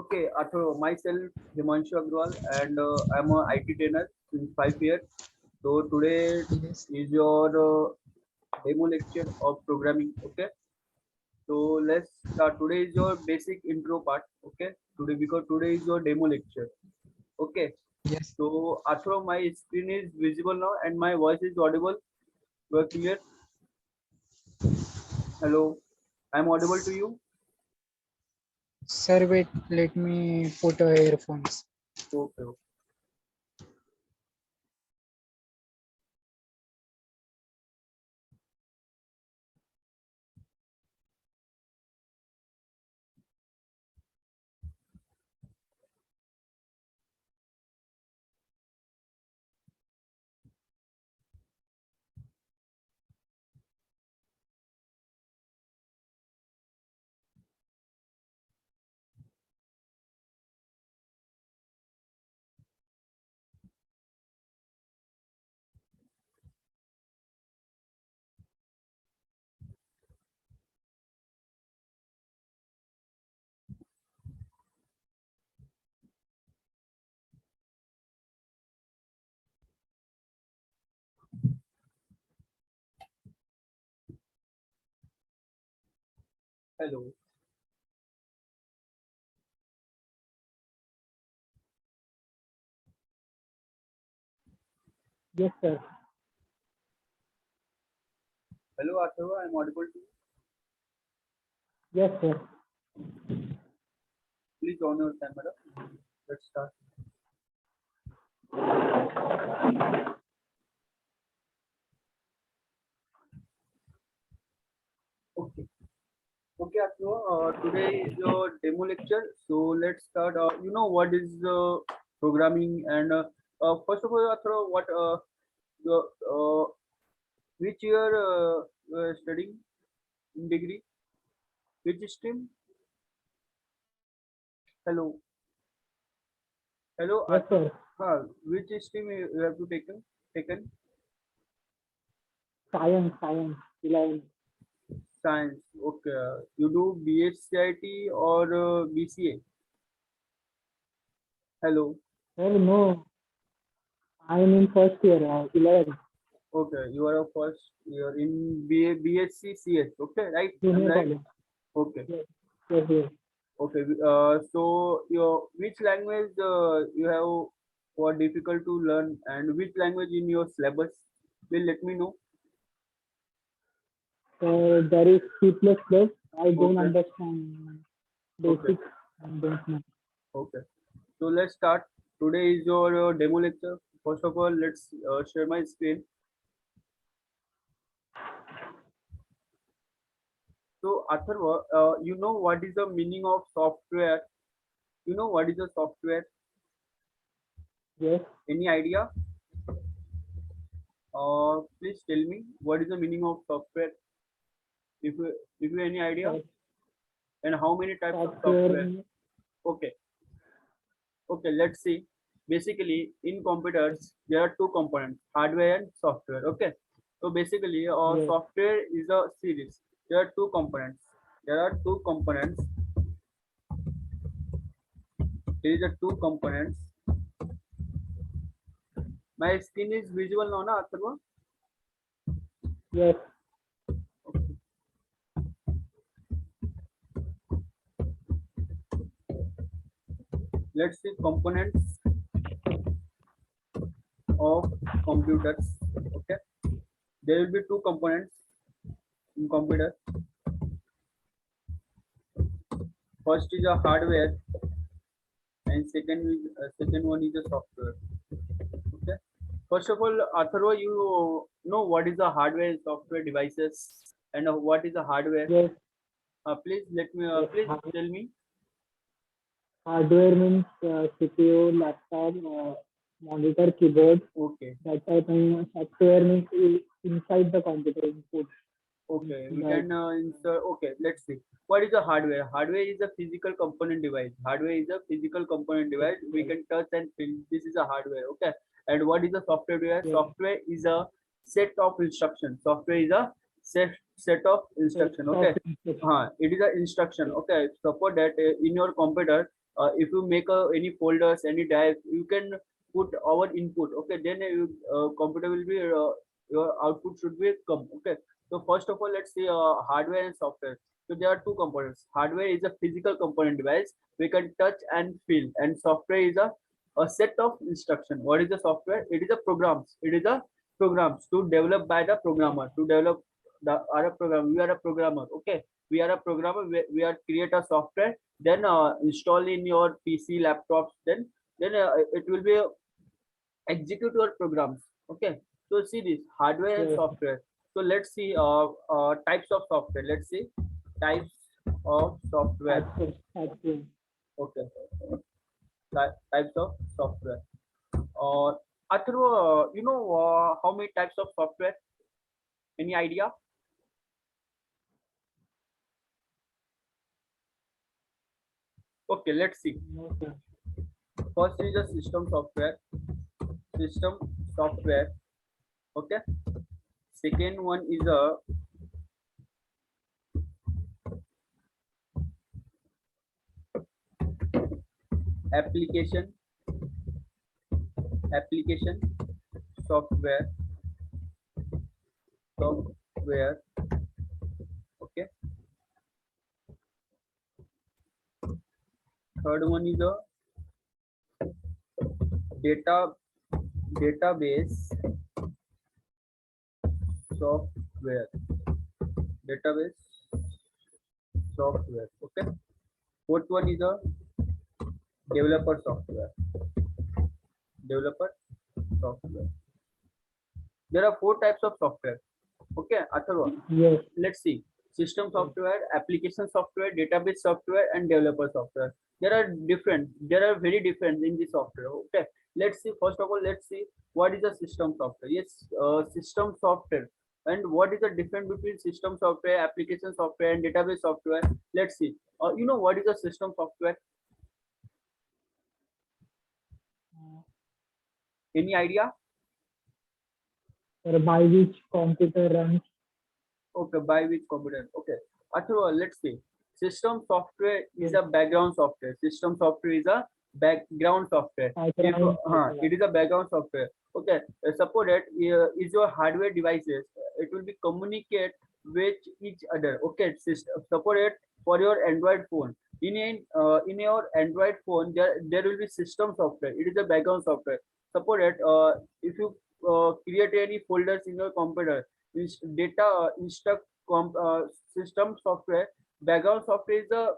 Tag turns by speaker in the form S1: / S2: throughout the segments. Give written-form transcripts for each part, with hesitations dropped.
S1: Okay, myself Himanshu Agrawal, and I'm a IT trainer since 5 years. So today
S2: Yes.
S1: is your demo lecture of programming. Okay, so let's start. Today is your basic intro part. Okay, because today is your demo lecture. Okay,
S2: Yes.
S1: so my screen is visible now and my voice is audible. You are clear? Hello, I'm audible to you.
S2: Sir, wait. Let me put earphones.
S1: Okay. Hello.
S2: Yes, sir.
S1: Hello, Atharva. I'm audible to you.
S2: Yes, sir.
S1: Please on your camera. Let's start. Okay. Okay, Atharva. Today is your demo lecture. So let's start. You know what is programming and first of all, Atharva, what the, which year you are studying in degree? Which stream? Hello. Hello,
S2: Yes,
S1: Atharva.
S2: sir.
S1: Which stream you have to taken?
S2: Science, 11.
S1: Science. Okay. You do BSCIT or BCA? Hello.
S2: Sir, no. I am in first year, 11.
S1: Okay, you are a first year in BSc CS. Okay, right? I'm
S2: Junior
S1: right.
S2: college.
S1: Okay,
S2: Yes, yes, yes.
S1: okay. So your which language you have for difficult to learn, and which language in your syllabus? Will let me know.
S2: So there is C++. I don't
S1: Okay,
S2: understand
S1: okay,
S2: basic. I don't know.
S1: okay. So let's start. Today is your demo lecture. First of all, let's share my screen. So Atharva, you know what is the meaning of software? You know what is a software?
S2: Yes.
S1: Any idea? Please tell me what is the meaning of software? If you any idea,
S2: Soft-
S1: and how many types of software?
S2: Software.
S1: Okay, okay. Let's see. Basically, in computers, there are two components: hardware and software. Okay. So basically,
S2: Yes.
S1: software is a series. There are two components. There are two components. There is a two components. My screen is visual now, na Atharva?
S2: Yes.
S1: Okay. Let's see components of computers. Okay. There will be two components in computer. First is a hardware and second one is a software. Okay. First of all, Atharva, you know what is a hardware and software devices and what is a hardware?
S2: Yes.
S1: Please let me.
S2: Yes.
S1: Please tell me.
S2: Hardware means CPU, laptop, monitor, keyboard.
S1: Okay.
S2: That type of software means inside the computer input.
S1: Okay. We
S2: That
S1: can insert. Okay. Let's see. What is a hardware? Hardware is a physical component device. Hardware is a physical component device. We
S2: yes,
S1: can touch and feel. This is a hardware. Okay. And what is a software device?
S2: yes,
S1: Software is a set of instructions. Software is a set of
S2: yes,
S1: instruction. Okay.
S2: software instruction.
S1: It is an instruction.
S2: Yes,
S1: Okay. Suppose that in your computer if you make any folders, any drive, you can put our input. Okay, then computer will be your output should be come. Okay, so first of all, let's see hardware and software. So there are two components. Hardware is a physical component device we can touch and feel, and software is a set of instruction. What is the software? It is a programs. It is a programs to develop by the programmer. To develop the are a program. We are a programmer. Okay, we are a programmer. We are create a software, then install in your PC, laptops. Then it will be execute your programs. Okay, so see this hardware and
S2: Yes.
S1: software. So let's see types of software. Let's see types of software.
S2: Actually,
S1: Okay, types of software. Or you know how many types of software? Any idea? Okay, let's see.
S2: no, sir.
S1: First is a system software. System software. Okay. Second one is a application. Application software. Software. Okay. Third one is a database software. Database software. Okay. Fourth one is a developer software. Developer software. There are four types of software. Okay, Atharva.
S2: Yes.
S1: Let's see. System software, application software, database software, and developer software. There are different. There are very different in the software. Okay. Let's see. First of all, let's see what is a system software. Yes, system software. And what is the difference between system software, application software, and database software? Let's see. You know what is a system software? Any idea?
S2: Or by which computer runs.
S1: Okay, by which computer? Okay. Athurva, let's see. System software is a background software. System software is a background software.
S2: Background software.
S1: It is a background software. Okay. Suppose that is your hardware devices. It will be communicate with each other. Okay. Suppose that for your Android phone. In your Android phone, there will be system software. It is a background software. Suppose that if you create any folders in your computer, data instruct system software, background software is a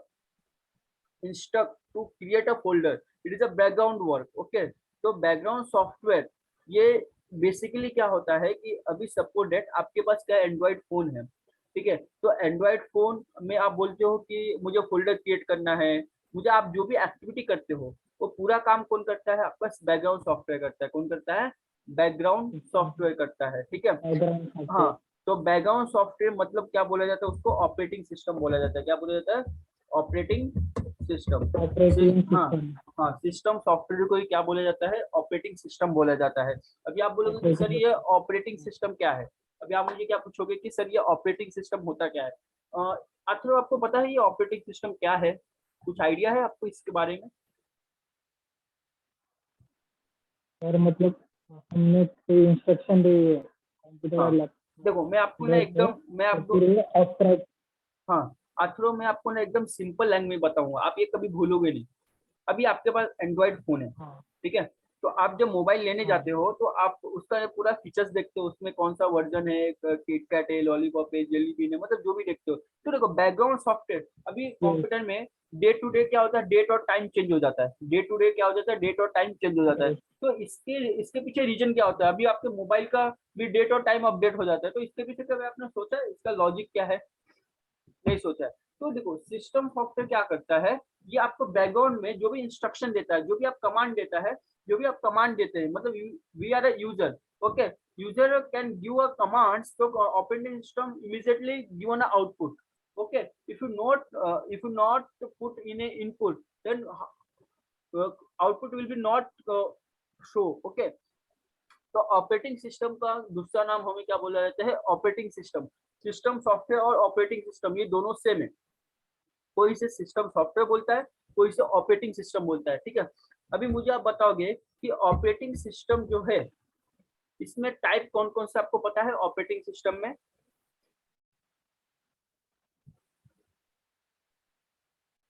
S1: instruct to create a folder. It is a background work. Okay, तो background software ये basically क्या होता है कि अभी suppose date आपके पास क्या Android phone है, ठीक है, तो एंड्रॉइड फोन में आप बोलते हो कि मुझे फोल्डर क्रिएट करना है, मुझे आप जो भी एक्टिविटी करते हो वो पूरा काम कौन करता है, आपका बैकग्राउंड सॉफ्टवेयर करता है. कौन करता है? बैकग्राउंड सॉफ्टवेयर करता है. ठीक है.
S2: Background software.
S1: हाँ, तो बैकग्राउंड सॉफ्टवेयर मतलब क्या बोला जाता है, उसको ऑपरेटिंग सिस्टम बोला जाता है. क्या बोला जाता है? Operating system.
S2: Operating
S1: हाँ
S2: system.
S1: हाँ, सिस्टम सॉफ्टवेयर को ही क्या बोला जाता है? ऑपरेटिंग सिस्टम बोला जाता है. अभी आप बोलोगे कि सर ये ऑपरेटिंग सिस्टम क्या है, अभी आप मुझे क्या पूछोगे कि सर ये ऑपरेटिंग सिस्टम होता क्या है. अथर्व, आपको पता है ये ऑपरेटिंग सिस्टम क्या है? कुछ आइडिया है आपको इसके बारे में?
S2: और मतलब हमने कोई इंस्ट्रक्शन दे कंप्यूटर
S1: हाँ.
S2: लैप.
S1: देखो मैं आपको ना एकदम मैं आपको
S2: ऑपरेट.
S1: हाँ अथर्व, मैं आपको ना एकदम सिंपल लैंग्वेज में बताऊंगा, आप ये कभी भूलोगे नहीं. अभी आपके पास एंड्रॉइड फोन है,
S2: हाँ.
S1: ठीक है, तो आप जब मोबाइल लेने जाते हो तो आप उसका पूरा फीचर्स देखते हो, उसमें कौन सा वर्जन है, किटकैट है, लॉलीपॉप है, जेली बीन है, मतलब जो भी देखते हो. तो देखो बैकग्राउंड सॉफ्टवेयर अभी कंप्यूटर में डे टू डे क्या होता है, डेट और टाइम चेंज हो जाता है. डे टू डे क्या हो जाता है, डेट और टाइम चेंज हो जाता है. तो इसके पीछे रीजन क्या होता है, अभी आपके मोबाइल का भी डेट और टाइम अपडेट हो जाता है, तो इसके पीछे कभी आपने सोचा है इसका लॉजिक क्या है? नहीं सोचा है. तो देखो सिस्टम सॉफ्टवेयर क्या करता है, ये आपको बैकग्राउंड में जो भी इंस्ट्रक्शन देता है, जो भी आप कमांड देता है, जो भी आप कमांड देते हैं, मतलब we are a user. Okay, user can give a commands, तो operating system immediately given a output. Okay, if you not put in a input, then output will be not show. Okay, तो operating system का दूसरा नाम हमें क्या बोला जाता है? Operating system. सिस्टम सॉफ्टवेयर और ऑपरेटिंग सिस्टम ये दोनों सेम है. कोई इसे सिस्टम सॉफ्टवेयर बोलता है, कोई इसे ऑपरेटिंग सिस्टम बोलता है, ठीक है। अभी मुझे आप बताओगे कि ऑपरेटिंग सिस्टम जो है इसमें टाइप कौन कौन से आपको पता है ऑपरेटिंग सिस्टम में?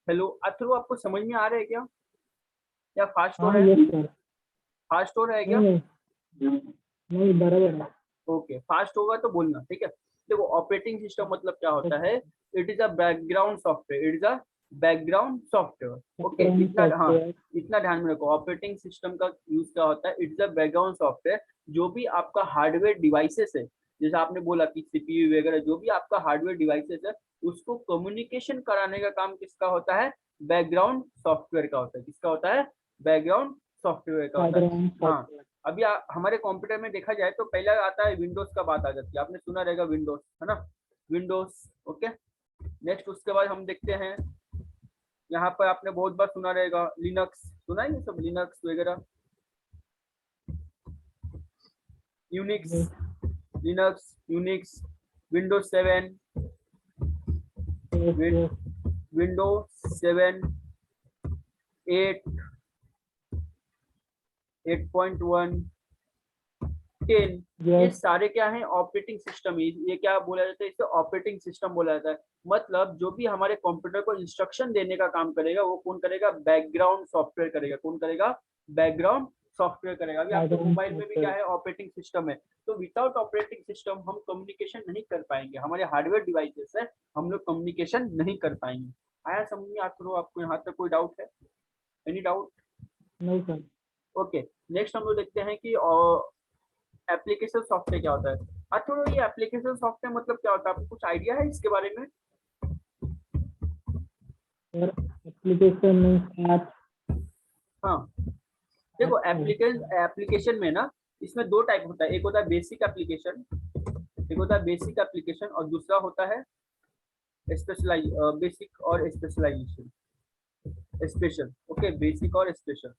S1: हेलो अथर्व, आपको समझ में आ रहा है क्या, या फास्ट हो
S2: हाँ
S1: रहा है?
S2: Yes sir.
S1: फास्ट हो रहा है क्या?
S2: नहीं नहीं नहीं, बराबर है।
S1: ओके, फास्ट होगा तो बोलना, ठीक है। देखो ऑपरेटिंग सिस्टम मतलब क्या होता है, it is a background software, it is a background software. Okay, इतना हाँ,
S2: सॉफ्टवेयर।
S1: इतना ध्यान में रखो। ऑपरेटिंग सिस्टम का यूज क्या होता है, it is a background software. जो भी आपका हार्डवेयर डिवाइसेस है, जैसे आपने बोला कि सीपीयू वगैरह, जो भी आपका हार्डवेयर डिवाइसेस है उसको कम्युनिकेशन कराने का काम किसका होता है, बैकग्राउंड सॉफ्टवेयर का होता है। किसका होता है, बैकग्राउंड सॉफ्टवेयर का होता है।
S2: बैकग्राउंड
S1: हाँ,
S2: सॉफ्टवेयर।
S1: अभी हमारे कंप्यूटर में देखा जाए तो पहला आता है विंडोज का, बात आ जाती है, आपने सुना रहेगा विंडोज, है ना, विंडोज। ओके, नेक्स्ट उसके बाद हम देखते हैं, यहाँ पर आपने बहुत बार सुना रहेगा लिनक्स, सुना है ये सब, लिनक्स वगैरह, Unix, Linux, Unix, Windows 7,
S2: yes yes
S1: Windows 7, 8, 8.1, 10, ये
S2: यस।
S1: सारे क्या है, ऑपरेटिंग सिस्टम। ये क्या बोला जाता है, इसे ऑपरेटिंग सिस्टम बोला जाता है। मतलब जो भी हमारे कंप्यूटर को इंस्ट्रक्शन देने का काम करेगा वो कौन करेगा, बैकग्राउंड सॉफ्टवेयर करेगा। कौन करेगा, बैकग्राउंड सॉफ्टवेयर करेगा। अभी आपके
S2: बैकग्राउंड
S1: मोबाइल में भी क्या
S2: सॉफ्टवेयर।
S1: है, ऑपरेटिंग सिस्टम है। तो विदाउट ऑपरेटिंग सिस्टम हम कम्युनिकेशन नहीं कर पाएंगे, हमारे हार्डवेयर डिवाइसेस है, हम लोग कम्युनिकेशन नहीं कर पाएंगे। आया समझ में आपको यहाँ तक कोई डाउट है, एनी डाउट?
S2: नहीं सर।
S1: ओके, नेक्स्ट हम लोग देखते हैं कि एप्लीकेशन सॉफ्टवेयर क्या होता है। अच्छा, ये एप्लीकेशन सॉफ्टवेयर मतलब क्या होता है, आपको कुछ आइडिया है इसके बारे में?
S2: Sir application means app.
S1: हाँ, देखो
S2: ऐप।
S1: एप्लीकेशन में ना, इसमें दो टाइप होता है, एक होता है बेसिक एप्लीकेशन, एक होता है बेसिक एप्लीकेशन, और दूसरा होता है स्पेशलाइज, बेसिक और स्पेशलाइजेशन, स्पेशल। ओके, बेसिक और स्पेशल।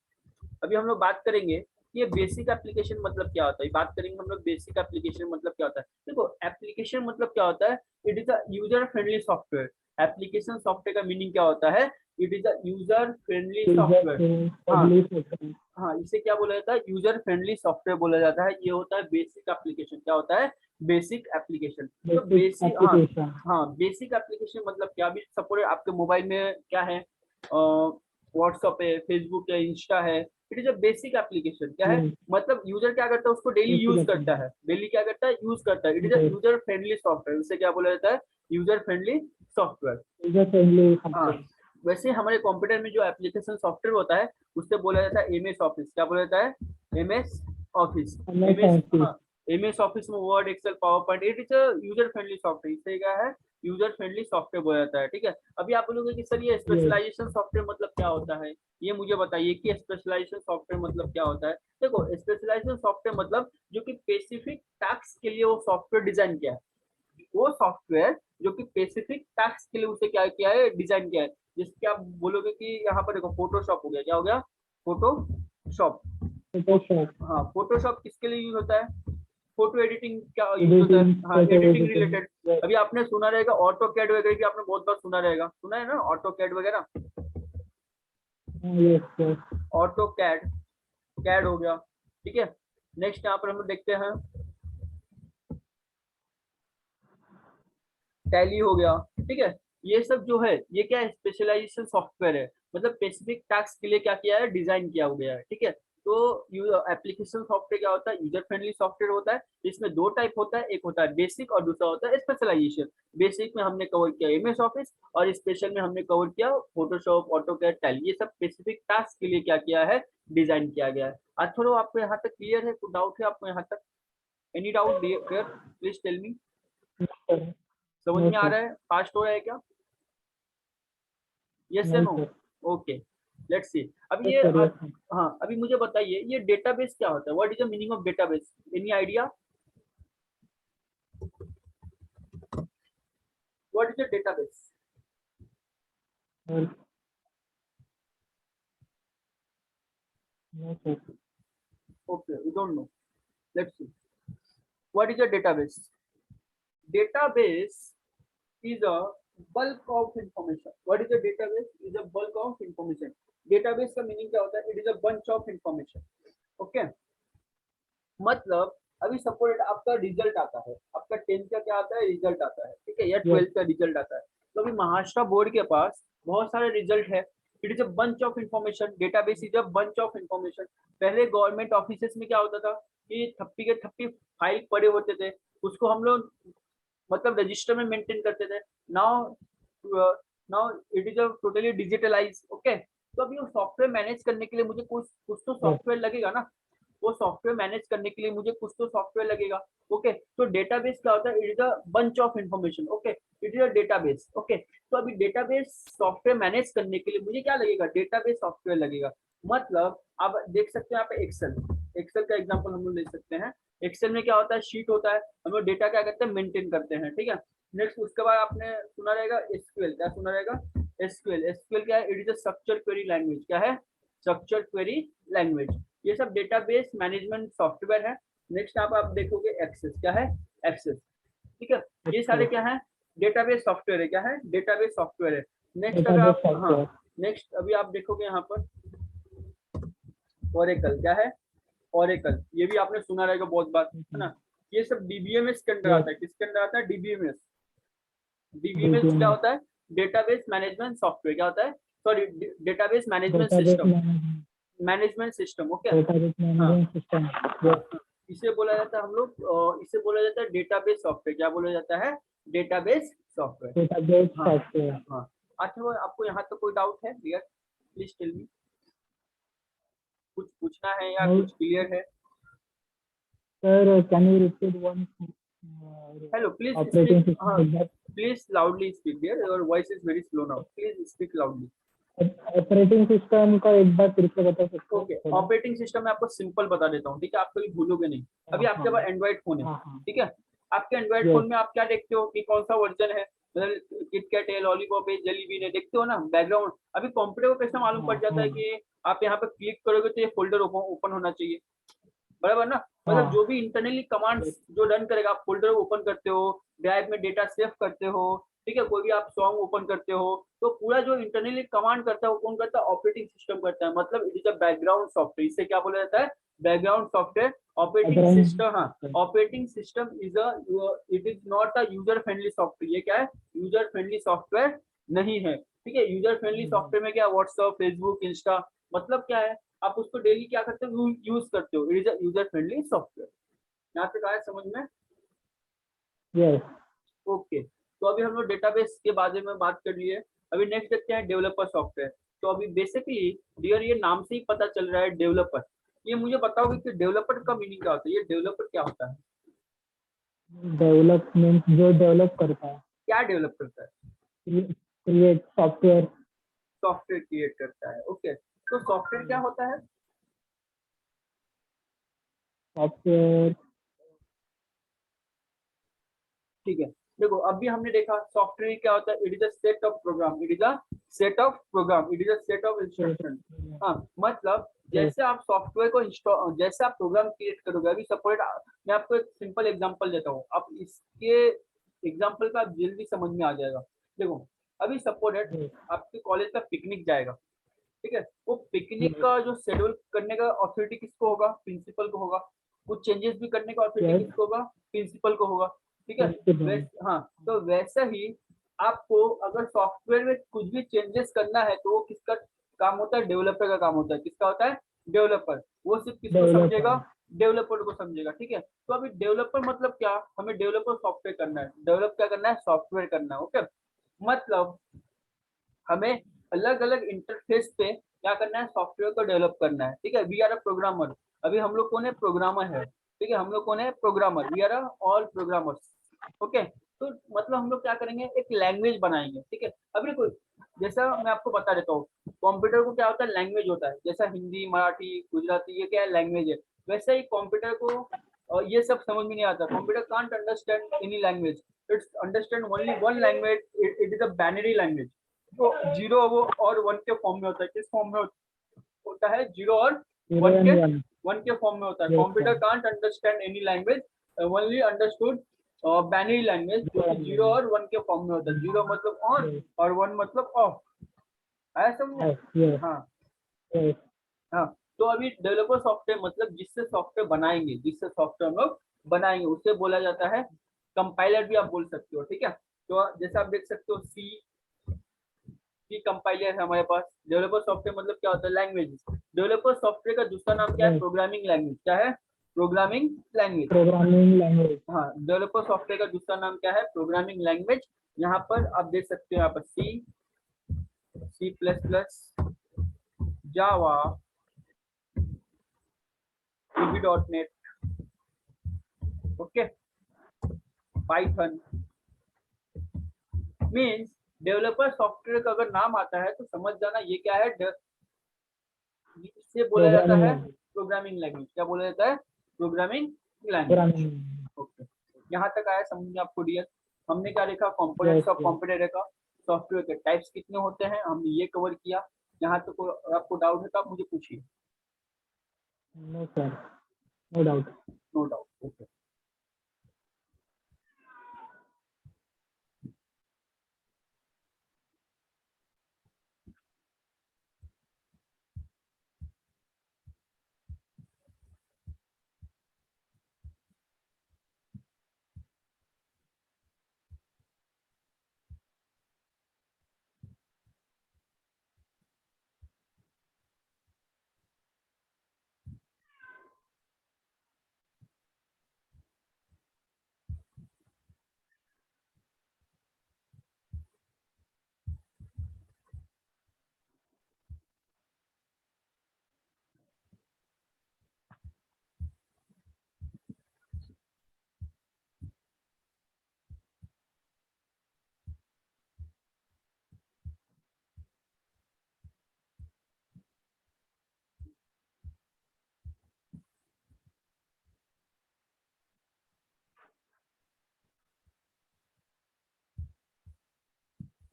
S1: अभी हम लोग बात करेंगे कि ये बेसिक एप्लीकेशन मतलब क्या होता है, बात करेंगे हम लोग बेसिक एप्लीकेशन मतलब क्या होता है। देखो एप्लीकेशन मतलब क्या होता है, it is a user friendly software. Application software का मीनिंग क्या होता है, it is a user friendly
S2: user
S1: software. हाँ,
S2: फ्रेंडली सॉफ्टवेयर।
S1: हाँ, इसे क्या बोला जाता है, यूजर फ्रेंडली सॉफ्टवेयर बोला जाता है। ये होता है बेसिक एप्लीकेशन। क्या होता है, बेसिक एप्लीकेशन। तो
S2: बेसिक
S1: बेसिक, हाँ,
S2: एप्लीकेशन।
S1: हाँ, बेसिक एप्लीकेशन मतलब क्या, भी सपोज आपके मोबाइल में क्या है, व्हाट्सअप है, फेसबुक है, इंस्टा है, it is a basic application. क्या है, मतलब यूजर क्या करता है, उसको डेली
S2: बेसिक
S1: यूज करता
S2: एप्लीकेशन।
S1: है, डेली क्या करता है, यूज करता है। It is a user friendly software, इसे क्या बोला जाता है, user friendly software.
S2: User friendly
S1: हाँ,
S2: सॉफ्टवेयर।
S1: वैसे हमारे कंप्यूटर में जो एप्लीकेशन सॉफ्टवेयर होता है उससे बोला जाता है एमएस ऑफिस। क्या बोला जाता है, MS Office.
S2: MS
S1: MS,
S2: Office.
S1: हाँ, एमएस ऑफिस में Word, Excel, PowerPoint, it is user friendly software. इससे क्या है, यूजर फ्रेंडली सॉफ्टवेयर बोला जाता है, ठीक है। अभी आप बोलोगे कि सर ये
S2: यस।
S1: स्पेशलाइजेशन सॉफ्टवेयर मतलब क्या होता है, ये मुझे बताइए कि स्पेशलाइजेशन सॉफ्टवेयर मतलब क्या होता है। देखो स्पेशलाइजेशन सॉफ्टवेयर मतलब जो कि स्पेसिफिक टास्क के लिए वो सॉफ्टवेयर डिजाइन किया है, वो सॉफ्टवेयर जो कि स्पेसिफिक टास्क के लिए उसे क्या किया है, डिजाइन किया है। जिसके आप बोलोगे कि यहाँ पर देखो फोटोशॉप हो गया, क्या हो गया, फोटोशॉप।
S2: फोटोशॉप।
S1: हाँ, फोटोशॉप किसके लिए यूज होता है, फोटो एडिटिंग क्या यूज होता है,
S2: एडिटिंग,
S1: हाँ,
S2: photo
S1: editing
S2: editing.
S1: Related.
S2: Yes.
S1: अभी आपने सुना रहेगा ऑटो कैड वगैरह भी, आपने बहुत बार सुना रहेगा, सुना है ना ऑटो कैड वगैरह,
S2: yes yes.
S1: AutoCAD, CAD हो गया, ठीक है। नेक्स्ट यहाँ पर हम लोग देखते हैं टैली हो गया, ठीक है। ये सब जो है ये क्या है, स्पेशलाइजेशन सॉफ्टवेयर है, मतलब स्पेसिफिक टास्क के लिए क्या किया है, डिजाइन किया गया है, ठीक है। तो एप्लीकेशन सॉफ्टवेयर क्या होता है, यूजर फ्रेंडली सॉफ्टवेयर होता है। इसमें दो टाइप होता है, एक होता है बेसिक और दूसरा होता है स्पेशलाइजेशन। बेसिक में हमने कवर किया एमएस ऑफिस, और स्पेशल में हमने कवर किया फोटोशॉप, ऑटोकैड, टैली। ये सब स्पेसिफिक टास्क के लिए क्या किया है, डिजाइन किया गया है। आज थोड़ा आपको यहाँ तक क्लियर है, कुछ डाउट है आपको यहाँ तक, any doubt there, please tell me.
S2: Sir.
S1: समझ
S2: नो
S1: में आ
S2: सर।
S1: रहा है, फास्ट हो रहा है क्या, यस या
S2: नहीं
S1: no?
S2: Sir.
S1: Okay, let's see. अब
S2: यस
S1: ये
S2: सर। Yes sir.
S1: हाँ, अभी मुझे बताइए ये डेटाबेस क्या होता है, what is the meaning of database, any idea, what is the database?
S2: No sir.
S1: Okay, we don't know, let's see what is the database. Database is a bulk of information. What is a database? Is a bulk of information. Database का meaning क्या होता है? It is a bunch of information. Okay. मतलब अभी suppose आपका result आता है, आपका 10th का क्या आता है, रिजल्ट आता है, ठीक है, या 12th का रिजल्ट आता है, तो अभी महाराष्ट्र बोर्ड के पास बहुत सारे रिजल्ट है. It is a bunch of information. Database is a bunch of information. पहले गवर्नमेंट ऑफिसेस में क्या होता था कि थप्पी के थप्पी फाइल पड़े होते थे, उसको हम लोग मतलब रजिस्टर में मेंटेन करते थे. Now now it is a totally digitalise. Okay. तो अभी वो सॉफ्टवेयर मैनेज करने के लिए मुझे कुछ तो सॉफ्टवेयर लगेगा ना. वो सॉफ्टवेयर मैनेज करने के लिए मुझे कुछ तो सॉफ्टवेयर लगेगा. ओके. तो डेटाबेस क्या होता है? It is a bunch of information. Okay. It is a database. Okay. तो अभी डेटाबेस सॉफ्टवेयर मैनेज करने के लिए मुझे क्या लगेगा? डेटाबेस सॉफ्टवेयर लगेगा. मतलब आप देख सकते हैं यहाँ पे एक्सेल. एक्सेल का एग्जांपल हम लोग ले सकते हैं. एक्सेल में क्या होता है? शीट होता है, हम लोग डेटा क्या करते हैं? मेंटेन करते हैं. ठीक है. नेक्स्ट उसके बाद आपने सुना रहेगा एसक्यूएल. क्या सुना रहेगा? एसक्यूएल. एसक्यूएल क्या है? It is a structure query language. क्या है? Structure query language. ये सब डेटाबेस मैनेजमेंट सॉफ्टवेयर है. नेक्स्ट आप देखोगे एक्सेस. क्या है? एक्सेस. ठीक है. ये सारे क्या है? डेटाबेस सॉफ्टवेयर है. क्या है? डेटाबेस सॉफ्टवेयर है. नेक्स्ट अगर आप हाँ नेक्स्ट अभी आप देखोगे यहाँ पर ओरेकल. क्या है? ओरेकल. ये भी आपने सुना रहेगा बहुत बार, है ना. ये सब डीबीएमएस के अंदर आता है. किसके अंदर आता है? डीबीएमएस. डीबीएमएस क्या होता है? Database management software. क्या होता है? Sorry, database management system. Management system. Okay. इसे बोला जाता है हम लोग इसे बोला जाता है डेटाबेस सॉफ्टवेयर. क्या बोला जाता है? Database software. हाँ. अच्छा, वो आपको यहाँ तक कोई डाउट है? क्लियर? Please tell me. कुछ पूछना है या कुछ क्लियर है?
S2: Sir can you repeat one?
S1: Hello, please speak. हाँ, please loudly speak. There your voice is very slow now. Please speak loudly.
S2: Operating system का एक बार फिर से बता सकते हो?
S1: ओके. ऑपरेटिंग सिस्टम में आपको सिंपल बता देता हूँ, ठीक है. आप कभी भूलोगे नहीं. अभी आपके पास एंड्रॉइड फोन है, ठीक है. आपके एंड्रॉइड फोन में आप क्या देखते हो कि कौन सा वर्जन है? किटकैट है, लॉलीपॉप है, जेली बीन है, देखते हो ना बैकग्राउंड. अभी कंप्यूटर को कैसे मालूम पड़ जाता है कि आप यहाँ पे क्लिक करोगे तो ये फोल्डर ओपन होना चाहिए, बराबर ना. मतलब जो भी इंटरनली कमांड्स जो रन करेगा, आप फोल्डर ओपन करते हो, ड्राइव में डेटा सेव करते हो, ठीक है, कोई भी आप सॉन्ग ओपन करते हो, तो पूरा जो इंटरनली कमांड करता है वो कौन करता है? ऑपरेटिंग सिस्टम करता है. मतलब it is a background software. इसे क्या बोला जाता है? Background software. Operating system. हाँ, operating system is a it is not a user friendly software. ये क्या है? यूजर फ्रेंडली सॉफ्टवेयर नहीं है. ठीक है. यूजर फ्रेंडली सॉफ्टवेयर में क्या? व्हाट्सएप, फेसबुक, इंस्टा, मतलब क्या है? आप उसको डेली क्या करते हो? यूज करते हो. It is a user friendly software. यहाँ से कहा है समझ में?
S2: यस.
S1: ओके. तो अभी हम लोग डेटाबेस के बारे में बात कर लिए. अभी नेक्स्ट देखते हैं डेवलपर सॉफ्टवेयर. तो अभी बेसिकली डियर, ये नाम से ही पता चल रहा है डेवलपर. ये मुझे बताओगे कि डेवलपर का मीनिंग क्या होता है? ये डेवलपर क्या होता है?
S2: डेवलपमेंट जो डेवलप करता है.
S1: क्या डेवलप करता है?
S2: Create software.
S1: सॉफ्टवेयर क्रिएट करता है. ओके. तो सॉफ्टवेयर क्या होता है?
S2: सॉफ्टवेयर.
S1: ठीक है. देखो, अभी हमने देखा सॉफ्टवेयर क्या होता है? It is a set of program. It is a set of program. It is a set of instruction. हाँ, मतलब जैसे आप सॉफ्टवेयर को इंस्टॉल, जैसे आप प्रोग्राम क्रिएट करोगे. अभी सपोज मैं आपको एक सिंपल एग्जांपल देता हूँ, आप इसके एग्जांपल का जल्दी समझ में आ जाएगा. देखो, अभी सपोज आपके कॉलेज का पिकनिक जाएगा, ठीक है. वो पिकनिक का जो शेड्यूल करने का अथॉरिटी किसको होगा? प्रिंसिपल को होगा. कुछ चेंजेस भी करने का अथॉरिटी किसको होगा? प्रिंसिपल को होगा. ठीक है. हाँ, तो वैसा ही आपको अगर सॉफ्टवेयर में कुछ भी चेंजेस करना है तो वो किसका काम होता है? डेवलपर का काम होता है. किसका होता है? डेवलपर. वो सिर्फ किसको समझेगा? डेवलपर को समझेगा. ठीक है. तो अभी डेवलपर मतलब क्या? हमें डेवलपर सॉफ्टवेयर करना है. डेवलप क्या करना है? सॉफ्टवेयर करना है. ओके. मतलब हमें अलग अलग इंटरफेस पे क्या करना है? सॉफ्टवेयर को डेवलप करना है. ठीक है. We are a programmer. अभी हम लोग कौन है? प्रोग्रामर है. ठीक है. हम लोग कौन है? Programmer. We are all programmers. Okay. तो मतलब हम लोग क्या करेंगे? एक लैंग्वेज बनाएंगे. ठीक है. अभी देखो, जैसा मैं आपको बता देता हूँ, कंप्यूटर को क्या होता है? लैंग्वेज होता है. जैसा हिंदी, मराठी, गुजराती, ये क्या है? लैंग्वेज है. वैसे ही कंप्यूटर को ये सब समझ में नहीं आता. Computer can't understand any language. It's understand only one language. It is a binary language. तो जीरो वो और वन के फॉर्म में होता है. किस फॉर्म में होता है? जीरो और वन के फॉर्म में होता है. Computer can't understand any language, only understood binary language जो कि 0 और 1 के फॉर्म में होता है। 0 मतलब ऑन और 1 मतलब ऑफ, आया समझ?
S2: yes,
S1: हाँ
S2: yes,
S1: हाँ। तो अभी डेवलपर सॉफ्टवेयर मतलब जिससे सॉफ्टवेयर बनाएंगे, जिससे सॉफ्टवेयर हम लोग बनाएंगे उसे बोला जाता है कंपाइलर, भी आप बोल सकते हो, ठीक है। तो जैसे आप देख सकते हो सी कंपाइलर है हमारे पास। डेवलपर सॉफ्टवेयर मतलब क्या होता है? लैंग्वेज। डेवलपर सॉफ्टवेयर का दूसरा नाम क्या है?
S2: yes.
S1: Programming language. क्या है? Programming language.
S2: Programming language.
S1: हाँ, डेवलपर सॉफ्टवेयर का दूसरा नाम क्या है? Programming language. यहाँ पर आप देख सकते हो, यहाँ पर C++, जावा, VB.NET, okay, Python. Means developer software का अगर नाम आता है तो समझ जाना ये क्या है, इससे बोला जाता
S2: Programming
S1: है
S2: language.
S1: Programming language. क्या बोला जाता है? Programming language.
S2: Programming.
S1: ओके, यहाँ तक आया समझ में आपको डियर? हमने क्या देखा?
S2: Yes,
S1: components of
S2: yes.
S1: Computer देखा, सॉफ्टवेयर के टाइप्स कितने होते हैं हमने ये कवर किया। यहाँ तक आपको डाउट है तो आप मुझे पूछिए।
S2: No, sir. No doubt.
S1: No doubt, okay.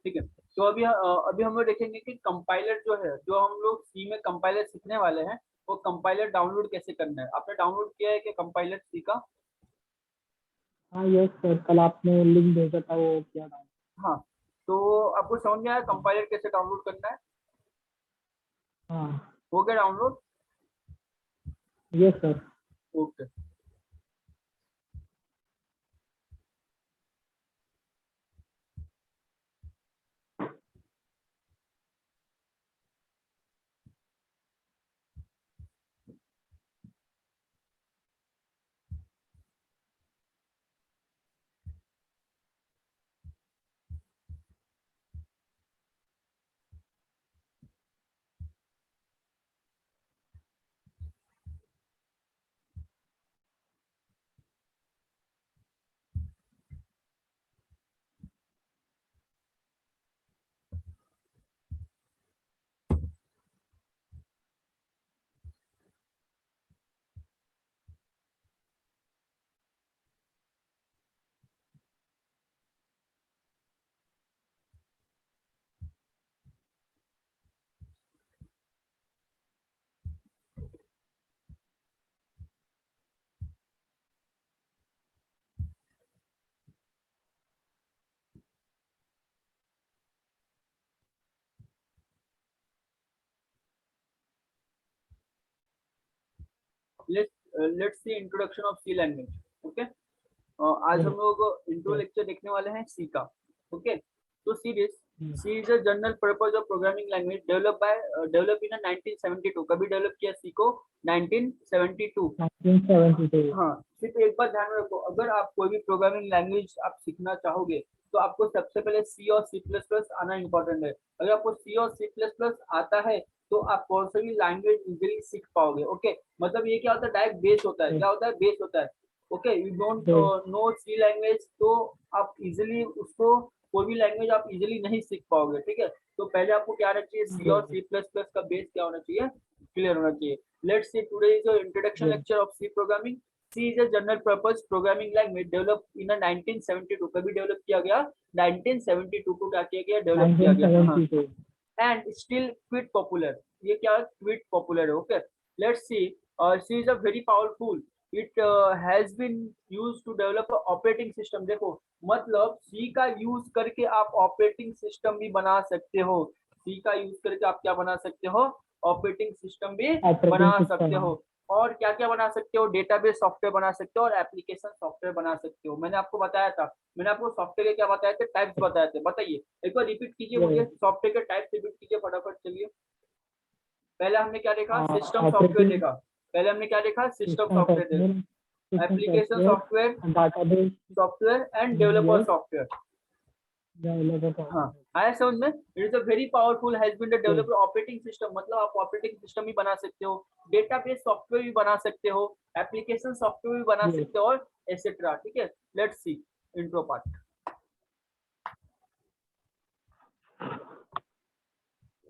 S1: ठीक है, तो अभी हम लोग देखेंगे कि कंपाइलर जो है, जो हम लोग सी में कंपाइलर सीखने वाले हैं, वो कंपाइलर डाउनलोड कैसे करना है। आपने डाउनलोड किया है कि कंपाइलर सी का?
S2: हाँ, यस सर, कल आपने लिंक भेजा था वो किया था.
S1: हाँ, तो आपको समझ में आया कंपाइलर कैसे डाउनलोड करना है?
S2: हाँ,
S1: हो गया download?
S2: Yes sir.
S1: Okay, let's see introduction of C language. Okay, आज हम
S2: यस,
S1: लोग इंट्रो
S2: यस.
S1: लेक्चर देखने वाले हैं सी का। ओके, तो C is a general purpose of programming language develop in 1972। कभी डेवलप किया सी को? 1972।
S2: 1972.
S1: हाँ, सिर्फ एक बात ध्यान में रखो, अगर आप कोई भी प्रोग्रामिंग लैंग्वेज आप सीखना चाहोगे तो आपको सबसे पहले सी और सी प्लस प्लस आना इंपॉर्टेंट है। अगर आपको सी और सी प्लस प्लस आता है तो आप कौन सा भी लैंग्वेज इजीली सीख पाओगे। ओके, मतलब ये क्या होता है? डायरेक्ट बेस होता है। क्या होता है? बेस होता है। Okay, you don't know C language तो आप इजीली उसको, कोई भी लैंग्वेज आप इजीली नहीं सीख पाओगे, ठीक है। तो पहले आपको क्या आना चाहिए? सी और सी प्लस प्लस का बेस क्या होना चाहिए? क्लियर होना चाहिए। Let's see today's introduction
S2: yes.
S1: lecture of C programming. C is a general purpose programming language developed in a 1972। कभी डेवलप किया गया? 1972 को क्या किया गया? डेवलप किया गया। हाँ,
S2: 1972.
S1: And still quite popular. ये क्या? क्विट पॉपुलर है। Okay, let's see. C is a very powerful it has been use to develop operating system. देखो मतलब सी का यूज करके आप ऑपरेटिंग सिस्टम भी बना सकते हो। सी का यूज करके आप क्या बना सकते हो, ऑपरेटिंग सिस्टम भी
S2: ऑपरेटिंग
S1: बना सकते
S2: सिस्टम।
S1: हो। और क्या क्या बना सकते हो, डेटाबेस सॉफ्टवेयर बना सकते हो और एप्लीकेशन सॉफ्टवेयर बना सकते हो। मैंने आपको बताया था, मैंने आपको सॉफ्टवेयर के क्या बताए थे, टाइप्स बताए थे। बताइए एक बार रिपीट कीजिए मुझे, सॉफ्टवेयर के टाइप्स रिपीट कीजिए फटाफट। चलिए पहले हमने क्या देखा, सिस्टम सॉफ्टवेयर
S2: ऑपरेटिंग
S1: देखा। पहले हमने क्या देखा, सिस्टम
S2: सिस्टम
S1: सॉफ्टवेयर
S2: सॉफ्टवेयर,
S1: देखा,
S2: system
S1: application
S2: software,
S1: software,
S2: database,
S1: software and developer
S2: yes,
S1: software.
S2: Developer
S1: हाँ
S2: सॉफ्टवेयर,
S1: आया समझ में। It is a very powerful has been the
S2: yes,
S1: developer operating system, मतलब आप ऑपरेटिंग सिस्टम भी बना सकते हो, डेटाबेस सॉफ्टवेयर भी बना सकते हो, एप्लीकेशन सॉफ्टवेयर भी बना
S2: यस,
S1: सकते हो और एसेट्रा। ठीक है, let's see intro part.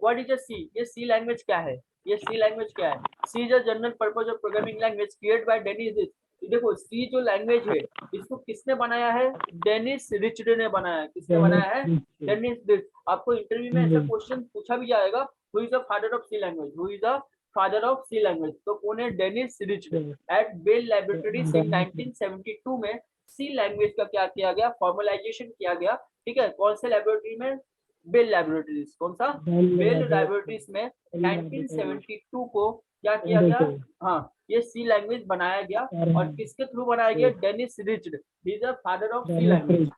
S1: What is a C, ये सी लैंग्वेज क्या है, ये सी लैंग्वेज क्या है। C is a general purpose of programming language created by Dennis Rich. देखो सी जो लैंग्वेज है इसको किसने बनाया है, डेनिस रिचर्ड ने बनाया है। किसने
S2: डेनिस
S1: बनाया है,
S2: रिच,
S1: डेनिस रिच। आपको इंटरव्यू में ऐसा क्वेश्चन पूछा भी जाएगा, who is the father of C language, who is the father of C language, तो कौन है, Dennis Richard. At Bell Laboratories in
S2: Dennis Rich,
S1: 1972 में सी लैंग्वेज का क्या किया गया, फॉर्मलाइजेशन किया गया। ठीक है, कौन से लैबोरेटरी में, बेल लैबोरेटरीज। कौन सा,
S2: बेल
S1: बेल
S2: लैबोरेटरी,
S1: लैबोरेटरीज में
S2: बेल लैबोरेटरी,
S1: 1972 को क्या किया गया,
S2: 72,
S1: हाँ ये सी लैंग्वेज बनाया गया। और
S2: फॉरहैन,
S1: किसके थ्रू बनाया गया,
S2: yes,
S1: Dennis Ritchie, he is the father of C
S2: Dennis
S1: language.
S2: Ritchie,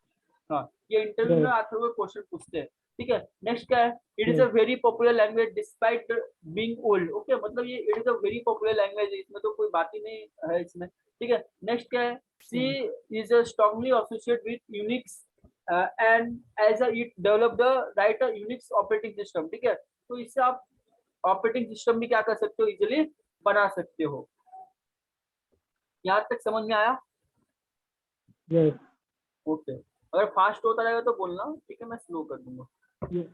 S1: हाँ ये इंटरव्यू में
S2: यस,
S1: आते हुए क्वेश्चन पूछते हैं। ठीक है, नेक्स्ट क्या है, it is a
S2: yes,
S1: very popular language despite being old. Okay मतलब ये it is a very popular language है, इसमें तो कोई बात ही नहीं है इसमें। ठीक है, नेक्स्ट क्या है, C is strongly associate with Unix and as it develop the write a Unix operating system. ठीक है, तो इससे आप ऑपरेटिंग सिस्टम भी क्या कर सकते हो, इजिली बना सकते हो। यहाँ तक समझ में आया,
S2: यस,
S1: ओके। अगर फास्ट होता रहेगा तो बोलना, ठीक है मैं स्लो कर दूंगा।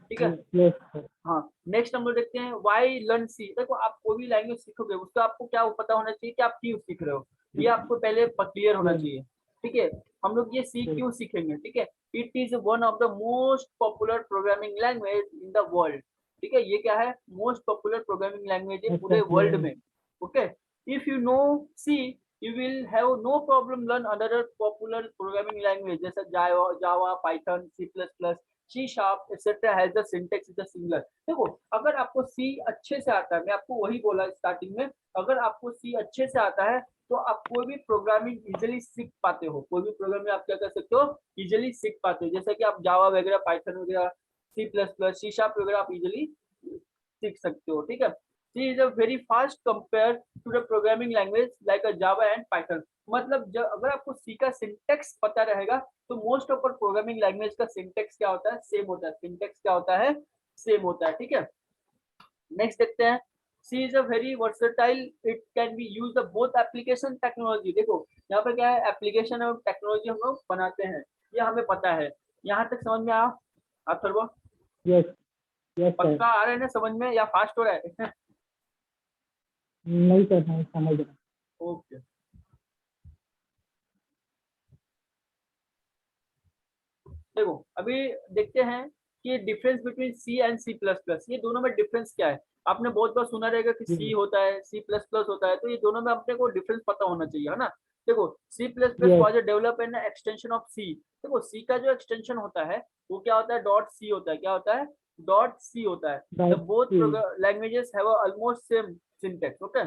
S1: ठीक है,
S2: यस सर,
S1: हाँ नेक्स्ट हम लोग देखते हैं वाई लर्न सी। देखो आप कोई भी लैंग्वेज सीखोगे उसका आपको क्या पता होना चाहिए कि आप क्यों सीख रहे हो, ये आपको पहले क्लियर होना
S2: यस,
S1: चाहिए। ठीक है, हम लोग ये सी क्यों सीखेंगे। ठीक है, it is one of the most popular programming language in the world. ठीक है, ये क्या है, मोस्ट पॉपुलर प्रोग्रामिंग लैंग्वेज है
S2: यस,
S1: पूरे वर्ल्ड
S2: पॉपुलर,
S1: में। Okay, if you know C you will have no problem learn other popular programming language जैसे Java, Python, C plus plus, C sharp etcetera has the syntax is similar. देखो अगर आपको सी अच्छे से आता है, मैं आपको वही बोला स्टार्टिंग में, अगर आपको सी अच्छे से आता है तो आप कोई भी प्रोग्रामिंग इजिली सीख पाते हो, कोई भी प्रोग्रामिंग आप क्या कर सकते हो, इजिली सीख पाते हो। जैसे कि आप जावा वगैरह, पाइथन वगैरह, C plus plus, C sharp वगैरह आप इजिली सीख सकते हो। ठीक है, C is a very fast compare to the programming language like a Java and Python. मतलब जब अगर आपको सी का सिंटेक्स पता रहेगा तो मोस्ट ऑफ प्रोग्रामिंग लैंग्वेज का सिंटेक्स क्या होता है, सेम होता है। सिंटेक्स क्या होता है, सेम होता है। ठीक है, नेक्स्ट देखते हैं, C is a very versatile, it can be use both application technology. देखो यहाँ पे क्या है, एप्लीकेशन और टेक्नोलॉजी हम लोग बनाते हैं, ये हमें पता है। यहाँ तक समझ में आया आप थोड़ा,
S2: यस, यस सर,
S1: पक्का आ रहे हैं ना समझ में या फास्ट हो रहा है
S2: नहीं सर, नहीं समझ रहा,
S1: ओके देखो अभी देखते हैं कि difference between C and C plus plus, ये दोनों में डिफरेंस क्या है। आपने बहुत बार सुना रहेगा कि सी होता है, सी प्लस प्लस होता है, तो ये दोनों में अपने को डिफरेंस पता होना चाहिए, है ना। देखो C plus plus
S2: yes,
S1: was develop an extension of C. देखो सी का जो एक्सटेंशन होता है वो क्या होता है, डॉट सी होता है। क्या होता है, डॉट सी होता है। The
S2: dot
S1: both
S2: C,
S1: languages have almost same syntax. Okay,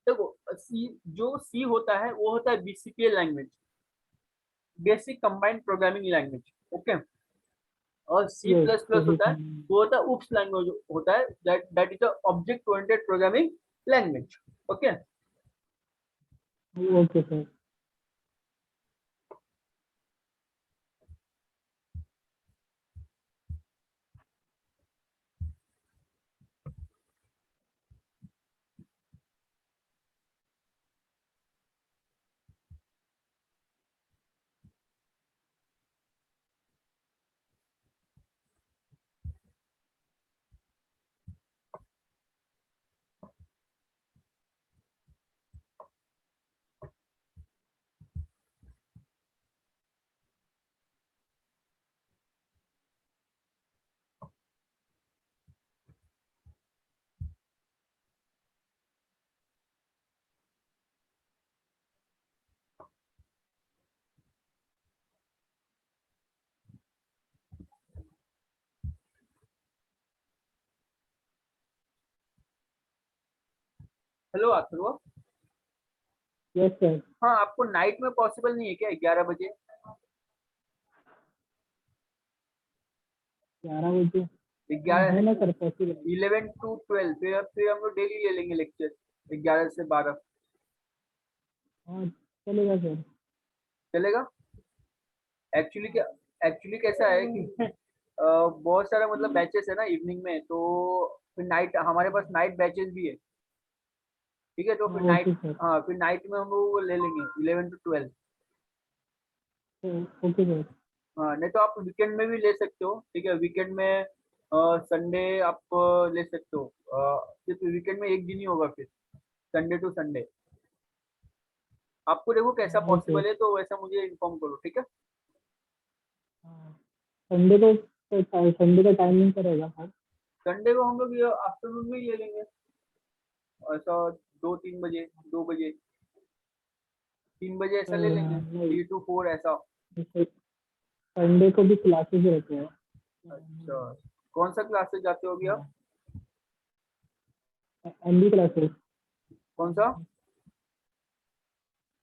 S1: देखो सी जो सी होता है वो होता है BCPL language, basic combined programming language. Okay, और सी
S2: यस,
S1: प्लस प्लस होता है, वो होता है उप्स लैंग्वेज होता है, that is object oriented programming language. Okay,
S2: okay sir,
S1: hello Atharva.
S2: Yes sir.
S1: हाँ, आपको नाइट में पॉसिबल नहीं है क्या 11 बजे?
S2: 11 बजे? हाँ है
S1: 11,
S2: ना सर, पॉसिबल।
S1: 11 to 12, फिर हम लोग डेली ले लेंगे लेक्चर 11 से 12।
S2: हाँ चलेगा सर।
S1: चलेगा? एक्चुअली क्या, एक्चुअली कैसा है कि बहुत सारा मतलब बैचेस है ना इवनिंग में, तो फिर नाइट हमारे पास नाइट बैचेस भी है। ठीक है, तो फिर
S2: हाँ
S1: नाइट,
S2: ओके सर।
S1: हाँ फिर नाइट में हम लोग वो ले लेंगे 11 to 12।
S2: Okay sir.
S1: हाँ, नहीं तो आप वीकेंड में भी ले सकते हो। ठीक है, वीकेंड में संडे आप ले सकते हो। सिर्फ वीकेंड में एक दिन ही होगा फिर, संडे टू संडे। आपको देखो कैसा
S2: हाँ ओके।
S1: पॉसिबल है तो वैसा मुझे इन्फॉर्म करो, ठीक है?
S2: हाँ संडे को, संडे का टाइमिंग क्या रहेगा सर?
S1: संडे को हम लोग ये आफ्टरनून में ही ले लेंगे, ऐसा 2-3 बजे, 2 बजे, 3 बजे ऐसा ले लेंगे,
S2: नहीं,
S1: 3 to 4 ऐसा।
S2: संडे को भी क्लासेस रहते हैं।
S1: अच्छा, कौन सा क्लासेस जाते हो अभी आप?
S2: हाँ, एमबी क्लासेस।
S1: कौन सा?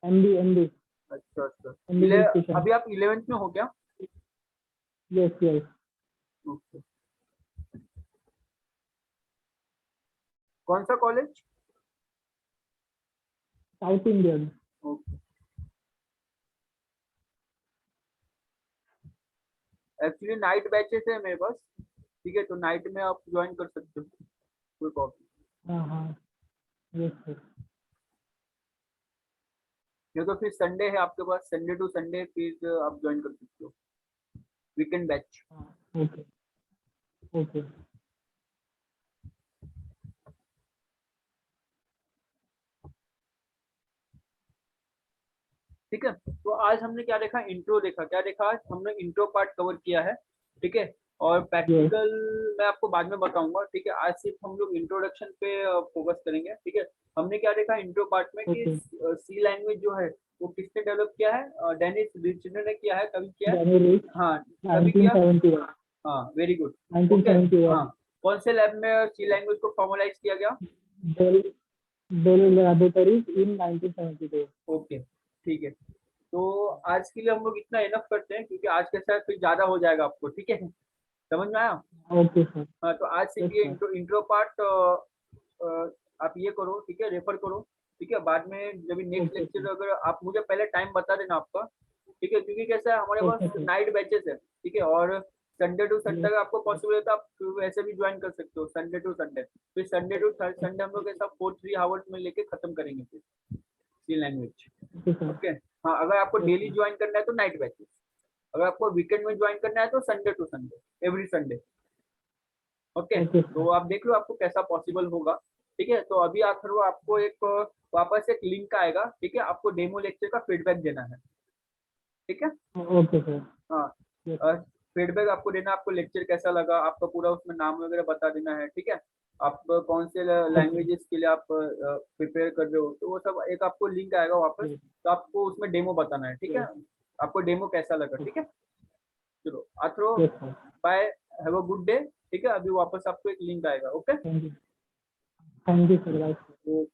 S2: MB MB.
S1: अच्छा अच्छा,
S2: एमबी एजुकेशन।
S1: अभी आप 11th में हो क्या?
S2: Yes yes.
S1: ओके। कौन सा college?
S2: South Indian.
S1: Okay. Actually night batches है मेरे पास। ठीक है, तो नाइट में आप ज्वाइन कर सकते हो, कोई प्रॉब्लम।
S2: हाँ हाँ। Yes sir.
S1: नहीं तो फिर संडे है आपके पास, संडे टू संडे फिर आप ज्वाइन कर सकते हो, वीकेंड बैच।
S2: हाँ ओके। ओके।
S1: ठीक है, तो आज हमने क्या देखा, इंट्रो देखा। क्या देखा आज हमने? इंट्रो पार्ट कवर किया है। ठीक है, और
S2: यस।
S1: प्रैक्टिकल मैं आपको बाद में बताऊंगा। ठीक है, आज सिर्फ हम लोग इंट्रोडक्शन पे फोकस करेंगे। ठीक है, हमने क्या देखा इंट्रो पार्ट में कि
S2: ओके।
S1: सी लैंग्वेज जो है वो किसने डेवलप किया है? डेनिस रिचर्ड ने किया है। कभी किया है?
S2: जनवरी
S1: हाँ, कभी किया?
S2: 1971।
S1: हाँ, वेरी गुड। ओके।
S2: 1971।
S1: हाँ, कौन से लैब में सी लैंग्वेज को फॉर्मलाइज किया गया?
S2: बेल बेल लैबोरेटरीज इन 1972।
S1: ओके, ठीक है। तो आज के लिए हम लोग इतना इनफ करते हैं, क्योंकि आज के साथ फिर ज्यादा हो जाएगा आपको। ठीक है, समझ में आया?
S2: Okay sir.
S1: हाँ, तो आज
S2: यस
S1: सिर्फ ये
S2: सर।
S1: इंट्रो इंट्रो पार्ट आप ये करो। ठीक है, रेफर करो। ठीक है, बाद में जब नेक्स्ट
S2: ओके
S1: लेक्चर
S2: सर।
S1: अगर आप मुझे पहले टाइम बता देना आपका। ठीक है, क्योंकि कैसा है हमारे
S2: ओके
S1: पास
S2: सर।
S1: नाइट बैचेस है। ठीक है, और संडे टू संडे
S2: यस
S1: अगर आपको पॉसिबल है तो आप वैसे भी ज्वाइन कर सकते हो, संडे टू संडे। फिर संडे टू संडे हम लोग ऐसा 4-3 आवर्स में लेके खत्म करेंगे फिर सी लैंग्वेज।
S2: Okay sir.
S1: ओके। हाँ, अगर आपको
S2: यस
S1: डेली
S2: सर।
S1: ज्वाइन करना है तो नाइट बैचेस, अगर आपको वीकेंड में ज्वाइन करना है तो Sunday to Sunday, every Sunday. Okay,
S2: okay
S1: तो
S2: सर।
S1: आप देख लो आपको कैसा पॉसिबल होगा। ठीक है, तो अभी आखिर वो आपको एक वापस एक लिंक आएगा। ठीक है, आपको डेमो लेक्चर का फीडबैक देना है। ठीक है।
S2: Okay sir.
S1: हाँ,
S2: यस।
S1: फीडबैक आपको देना, आपको लेक्चर कैसा लगा, आपका पूरा उसमें नाम वगैरह बता देना है। ठीक है, आप कौन से
S2: ओके।
S1: लैंग्वेजेस के लिए आप प्रिपेयर कर रहे हो, तो वो सब एक आपको लिंक आएगा वापस,
S2: यस।
S1: तो आपको उसमें डेमो बताना है। ठीक है,
S2: यस।
S1: आपको डेमो कैसा लगा। ठीक है, चलो आथरो,
S2: yes sir.
S1: Bye, have a good day. ठीक है, अभी वापस आपको एक लिंक आएगा। Okay.
S2: Thank you sir. Bye.
S1: तो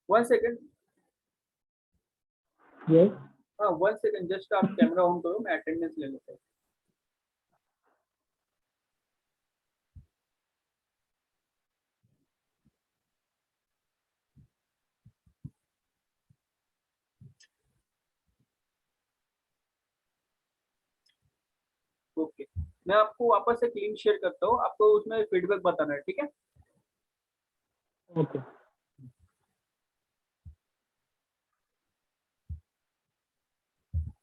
S1: 1 सेकेंड।
S2: यस।
S1: हाँ, 1 सेकेंड, जस्ट आप कैमरा ऑन करो, मैं अटेंडेंस ले लेता हूँ। ओके, मैं आपको वापस एक लिंक शेयर करता हूँ, आपको उसमें फीडबैक बताना है। ठीक है।
S2: ओके।